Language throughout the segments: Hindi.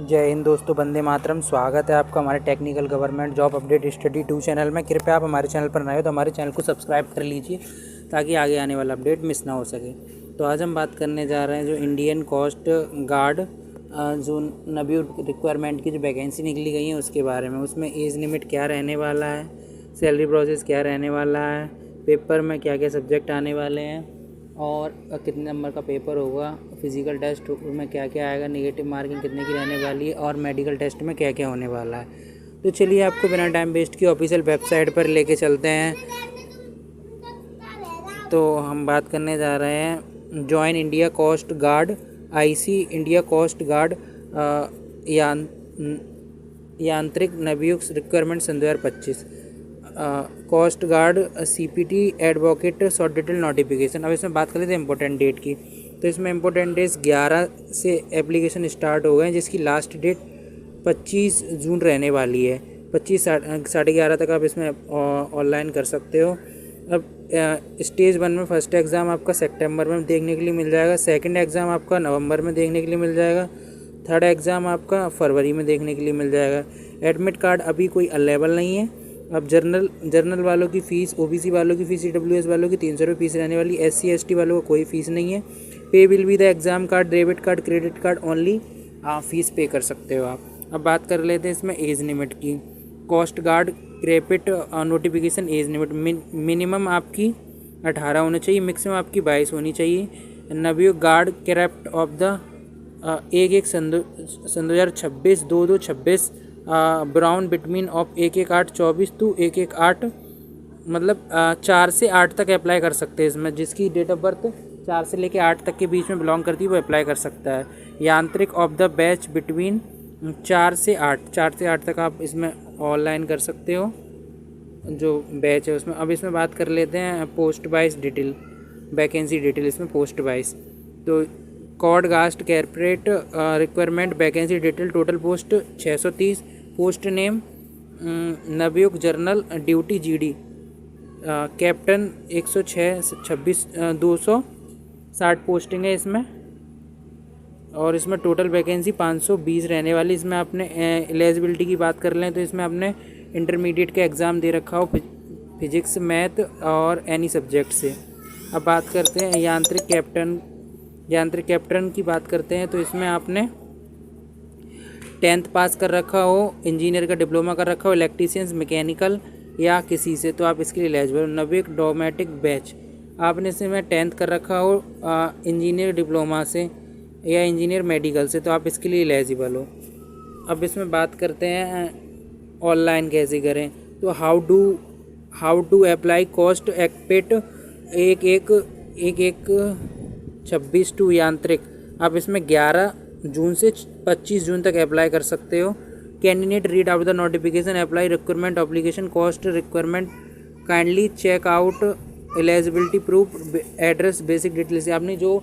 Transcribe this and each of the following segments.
जय हिंद दोस्तों, वंदे मातरम। स्वागत है आपका हमारे technical government job update study 2 channel में। कृपया आप हमारे चैनल पर नए हो तो हमारे चैनल को सब्सक्राइब कर लीजिए ताकि आगे आने वाला अपडेट मिस ना हो सके। तो आज हम बात करने जा रहे हैं जो इंडियन कोस्ट गार्ड जो नवी रिक्वायरमेंट की जो वैकेंसी निकली गई है उसके बारे में। उसमें एज लिमिट क्या रहने वाला है, सैलरी प्रोसेस क्या रहने वाला है, पेपर में क्या क्या सब्जेक्ट आने वाले हैं और कितने नंबर का पेपर होगा, फिज़िकल टेस्ट में क्या क्या आएगा, नेगेटिव मार्किंग कितने की रहने वाली है और मेडिकल टेस्ट में क्या क्या होने वाला है। तो चलिए आपको बिना टाइम वेस्ट किए ऑफिशियल वेबसाइट पर लेके चलते हैं। तो हम बात करने जा रहे हैं join India coast guard IC India coast guard यांत्रिक नवयुक्त रिक्वायरमेंट सन 2025 coast guard CPT advocate short detail notification. अब इसमें बात कर लेते हैं इंपॉर्टेंट डेट की। तो इसमें इंपॉर्टेंट डेट्स 11 से एप्लीकेशन स्टार्ट हो गए हैं, जिसकी लास्ट डेट 25 जून रहने वाली है। 25 साढ़े 11 तक आप इसमें ऑनलाइन कर सकते हो। अब स्टेज 1 में फर्स्ट एग्ज़ाम आपका सितंबर में देखने के लिए मिल जाएगा, सेकंड एग्ज़ाम आपका नवंबर में देखने के लिए मिल जाएगा, थर्ड एग्ज़ाम आपका फरवरी में देखने के लिए मिल जाएगा। एडमिट कार्ड अभी कोई अवेलेबल नहीं है। अब जर्नल वालों की फ़ीस, ओबीसी वालों की फ़ीस, ईडब्ल्यूएस वालों की 300 रुपये फीस रहने वाली, एससी एसटी वालों को कोई फ़ीस नहीं है। पे will be the exam card, debit card, credit card only, आप फ़ीस पे कर सकते हो आप। अब बात कर लेते हैं इसमें एज लिमिट की। कोस्ट गार्ड क्रेपिट नोटिफिकेशन एज लिमिट मिनिमम आपकी 18 होनी चाहिए, मैक्सिमम आपकी 22 होनी चाहिए। नवयुक्त गार्ड क्रेप्ट ऑफ द 1 सन 2026 2/2/26 ब्राउन बिटवीन ऑफ 1/1/8/24 टू 1/1/8 मतलब 4 से 8 तक अप्लाई कर सकते हैं इसमें। जिसकी डेट ऑफ बर्थ 4 से लेकर 8 तक के बीच में बिलोंग करती है वो अप्लाई कर सकता है। यांत्रिक ऑफ द बैच बिटवीन 4 से 8 तक आप इसमें ऑनलाइन कर सकते हो जो बैच है उसमें। अब इसमें बात कर लेते हैं post wise detail, vacancy detail इसमें पोस्ट वाइज। तो कॉड गास्ट कैरपोरेट requirement vacancy detail, total post 630, post name नवयुक्त general duty GD captain 106 26 260 posting है इसमें। और इसमें टोटल वैकेंसी 520 रहने वाली। इसमें आपने एलिजिबिलिटी की बात कर लें तो इसमें आपने इंटरमीडिएट का एग्ज़ाम दे रखा हो फिजिक्स, मैथ और एनी सब्जेक्ट से। अब बात करते हैं यांत्रिक कैप्टन की बात करते हैं। तो इसमें आपने 10th पास कर रखा हो, इंजीनियर का डिप्लोमा कर रखा हो, इलेक्ट्रीशियंस, मैकेनिकल या किसी से, तो आप इसके लिए एलिजिबल हो। नवयुक्त डोमेटिक बैच आपने इसमें 10th कर रखा हो इंजीनियर डिप्लोमा से या इंजीनियर मेडिकल से, तो आप इसके लिए एलिजिबल हो। अब इसमें बात करते हैं ऑनलाइन कैसे करें। तो हाउ टू अप्लाई कोस्ट एक्पेट 1/1/26 टू यांत्रिक। आप इसमें 11 जून से 25 जून तक अप्लाई कर सकते हो। Candidate read out the notification, apply requirement application cost requirement, kindly check out eligibility proof, address, basic details. आपने जो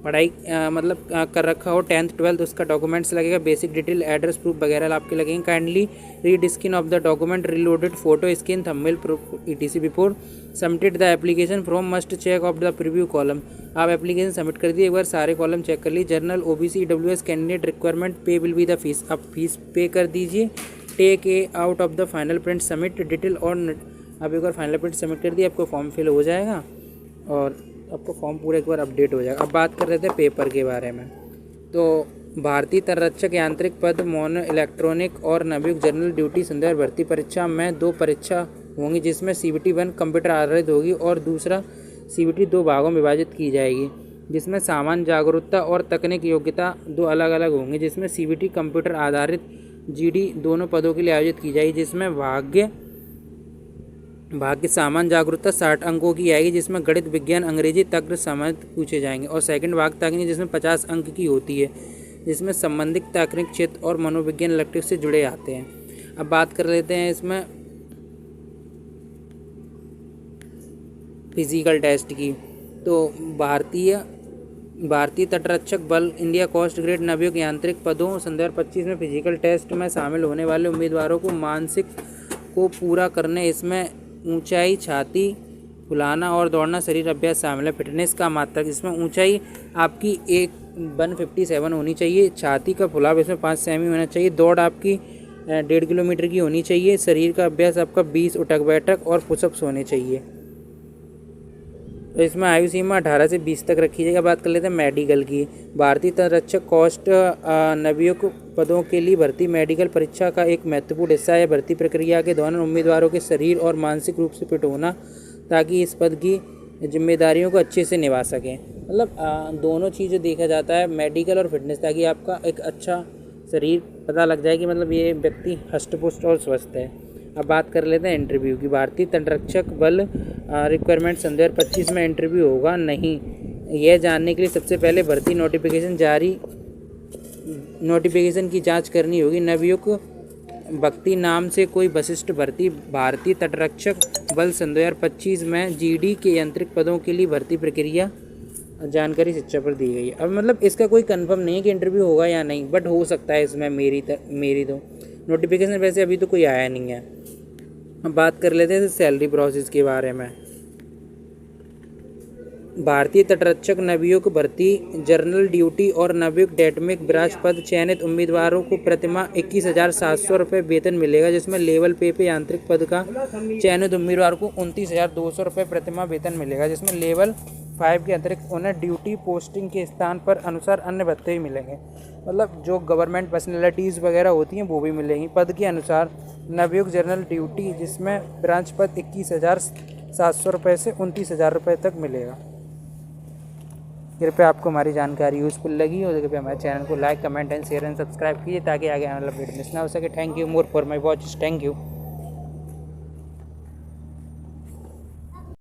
पढ़ाई कर रखा हो 10th 12th उसका डॉक्यूमेंट्स लगेगा, बेसिक डिटेल, एड्रेस प्रूफ वगैरह आपके लगेंगे। Kindly read scan of the document, reloaded photo scan, thumbnail proof ETC before submitted the application from must check of the preview column. आप एप्लीकेशन सबमिट कर दिए, एक बार सारे कॉलम चेक कर लीजिए। General OBC EWS candidate requirement, pay will be the fees, आप फीस पे कर दीजिए। Take a out of the final print, submit detail और आप एक बार फाइनल प्रिंट सबमिट कर दिए, आपको फॉर्म फिल हो जाएगा और आपका फॉर्म पूरा एक बार अपडेट हो जाएगा। अब बात कर रहे थे पेपर के बारे में। तो भारतीय तटरक्षक यांत्रिक पद मोनो इलेक्ट्रॉनिक और नवयुक्त जनरल ड्यूटी संदर्भ भर्ती परीक्षा में 2 परीक्षा होंगी, जिसमें CBT 1 कंप्यूटर आधारित होगी और दूसरा CBT 2 भागों में विभाजित की जाएगी, जिसमें सामान्य जागरूकता और तकनीक योग्यता 2 अलग अलग होंगी। जिसमें CBT कंप्यूटर आधारित GD दोनों पदों के लिए आयोजित की जाएगी, जिसमें भाग्य सामान्य जागरूकता 60 अंकों की आएगी, जिसमें गणित, विज्ञान, अंग्रेजी, तर्क समझ पूछे जाएंगे। और सेकंड भाग तकनीक जिसमें 50 अंक की होती है, जिसमें संबंधित तकनीक क्षेत्र और मनोविज्ञान इलेक्ट्रिक से जुड़े आते हैं। अब बात कर लेते हैं इसमें फिजिकल टेस्ट की। तो भारतीय तटरक्षक बल इंडिया कोस्ट गार्ड नवयुक्त यांत्रिक पदों संदर्भ 25 में फिजिकल टेस्ट में शामिल होने वाले उम्मीदवारों को मानसिक को पूरा करने, इसमें ऊंचाई, छाती फुलाना और दौड़ना शरीर अभ्यास शामिल है। फिटनेस का मात्रक, इसमें ऊंचाई आपकी 157 होनी चाहिए। छाती का फुलाव इसमें 5 सेमी होना चाहिए। दौड़ आपकी 1.5 किलोमीटर की होनी चाहिए। शरीर का अभ्यास आपका 20 उठक बैठक और पुशअप्स होने चाहिए। तो इसमें आयु सीमा 18 से 20 तक रखी जाएगी। बात कर लेते हैं मेडिकल की। भारतीय तटरक्षक कॉस्ट नवयुक्त पदों के लिए भर्ती मेडिकल परीक्षा का एक महत्वपूर्ण हिस्सा है। भर्ती प्रक्रिया के दौरान उम्मीदवारों के शरीर और मानसिक रूप से फिट होना ताकि इस पद की जिम्मेदारियों को अच्छे से निभा सकें। मतलब दोनों चीज़ें देखा जाता है, मेडिकल और फिटनेस, ताकि आपका एक अच्छा शरीर पता लग जाए कि मतलब ये व्यक्ति हष्ट-पुष्ट और स्वस्थ है। अब बात कर लेते हैं इंटरव्यू की। भारतीय तटरक्षक बल रिक्वायरमेंट सन 2025 में इंटरव्यू होगा नहीं, यह जानने के लिए सबसे पहले भर्ती नोटिफिकेशन की जांच करनी होगी। नवयुक्त भक्ति नाम से कोई वशिष्ठ भर्ती भारतीय तटरक्षक बल सन 2025 में जीडी के यांत्रिक पदों के लिए भर्ती प्रक्रिया जानकारी शिक्षा पर दी गई है। अब मतलब इसका कोई कंफर्म नहीं है कि इंटरव्यू होगा या नहीं, बट हो सकता है इसमें मेरी तो नोटिफिकेशन वैसे अभी तो कोई आया नहीं है। अब बात कर लेते हैं सैलरी प्रोसेस के बारे में। भारतीय तटरक्षक नवयुक्त भर्ती जनरल ड्यूटी और नवयुक्त डेटमिक ब्रांच पद चयनित उम्मीदवारों को प्रतिमाह 21,700 रुपये वेतन मिलेगा, जिसमें लेवल पे यांत्रिक पद का चयनित उम्मीदवार को 29,200 रुपये प्रतिमाह वेतन मिलेगा, जिसमें लेवल 5 के अतिरिक्त उन्हें ड्यूटी पोस्टिंग के स्थान पर अनुसार अन्य भत्ते भी मिलेंगे। मतलब जो गवर्नमेंट पर्सनैलिटीज़ वगैरह होती हैं वो भी मिलेंगी पद के अनुसार। नवयुक्त जनरल ड्यूटी जिसमें ब्रांच पद 21,700 रुपये से 29,000 रुपये तक मिलेगा। कृपया आपको हमारी जानकारी यूज़फुल लगी हो तो कृपया हमारे चैनल को like, comment and share and subscribe कीजिए ताकि आगे आने वाला वीडियो मिस ना हो सके। Thank you more for my watch. Thank you.